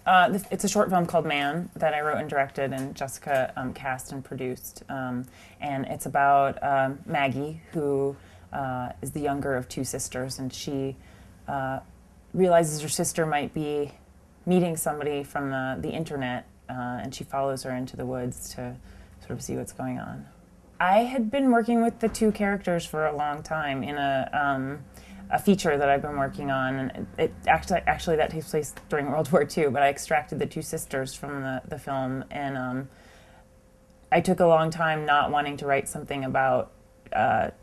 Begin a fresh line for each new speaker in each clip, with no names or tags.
It's a short film called Man that I wrote and directed, and Jessica cast and produced. And it's about Maggie, who is the younger of two sisters, and she realizes her sister might be meeting somebody from the internet, and she follows her into the woods to sort of see what's going on. I had been working with the two characters for a long time in a feature that I've been working on, and it actually that takes place during World War II, but I extracted the two sisters from the film, and I took a long time not wanting to write something about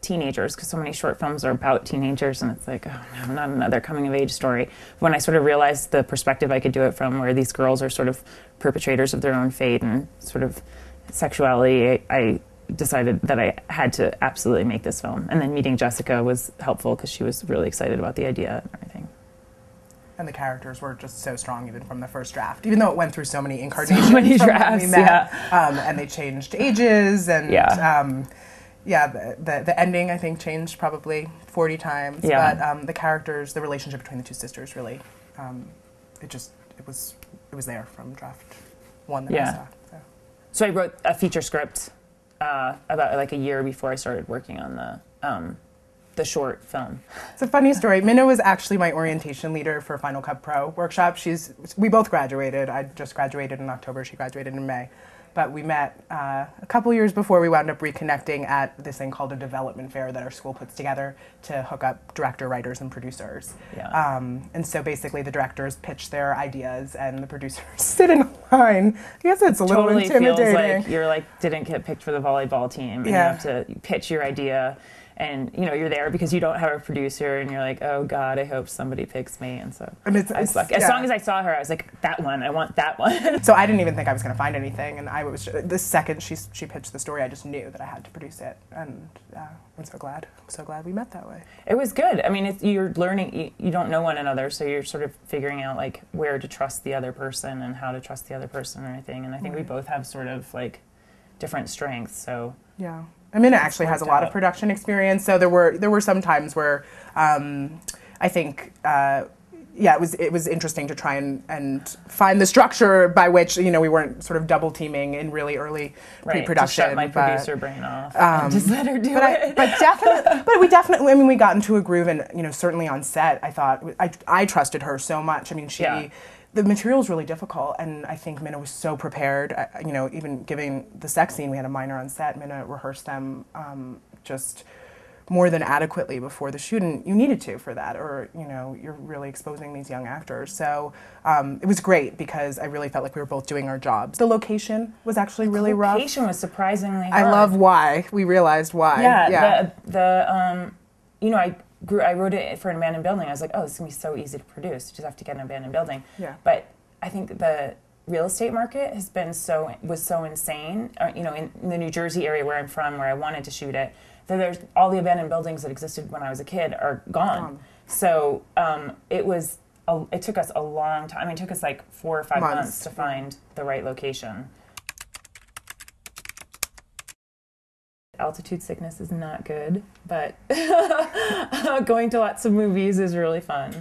teenagers, because so many short films are about teenagers, and it's like, oh no, not another coming-of-age story. When I sort of realized the perspective I could do it from, where these girls are sort of perpetrators of their own fate and sort of sexuality, I decided that I had to absolutely make this film. And then meeting Jessica was helpful because she was really excited about the idea and everything.
And the characters were just so strong even from the first draft, even though it went through so many incarnations.
So many drafts, we met,
and they changed ages, and the ending I think changed probably 40 times. But the characters, the relationship between the two sisters really, it was there from draft one that I saw.
So I wrote a feature script about like a year before I started working on the short film.
It's a funny story. Myna was actually my orientation leader for Final Cut Pro workshop. We both graduated. I just graduated in October. She graduated in May. But we met a couple years before. We wound up reconnecting at this thing called a development fair that our school puts together to hook up director, writers, and producers. And so basically the directors pitch their ideas and the producers sit in a line. I guess it's a little intimidating.
Feels like you're didn't get picked for the volleyball team, and you have to pitch your idea. And you're there because you don't have a producer, and you're like, oh God, I hope somebody picks me. And so I suck. As long as I saw her, I was like, that one, I want that one.
So I didn't even think I was going to find anything, and the second she pitched the story, I just knew that I had to produce it, and I'm so glad we met that way.
It was good. I mean, you're learning. You don't know one another, so you're sort of figuring out like where to trust the other person and how to trust the other person and everything. And I think we both have sort of like different strengths. So
yeah. Myna actually has a lot of production experience, so there were some times where I think it was interesting to try and find the structure by which we weren't sort of double teaming in really early pre-production.
To shut my producer brain off and just let her do it.
But we definitely, I mean, we got into a groove, and certainly on set, I thought I trusted her so much. I mean, the material is really difficult, and I think Myna was so prepared. Even giving the sex scene, we had a minor on set. Myna rehearsed them just more than adequately before the shoot, and you needed to for that, or you're really exposing these young actors. So it was great because I really felt like we were both doing our jobs. The location was actually really rough.
The location was surprisingly hard.
I love why. We realized why.
I wrote it for an abandoned building. I was like, oh, this is going to be so easy to produce. You just have to get an abandoned building.
Yeah.
But I think the real estate market was so insane, in the New Jersey area where I'm from, where I wanted to shoot it, that there's all the abandoned buildings that existed when I was a kid are gone. So it took us a long time. I mean, it took us like 4 or 5 months to find the right location. Altitude sickness is not good, but going to lots of movies is really fun.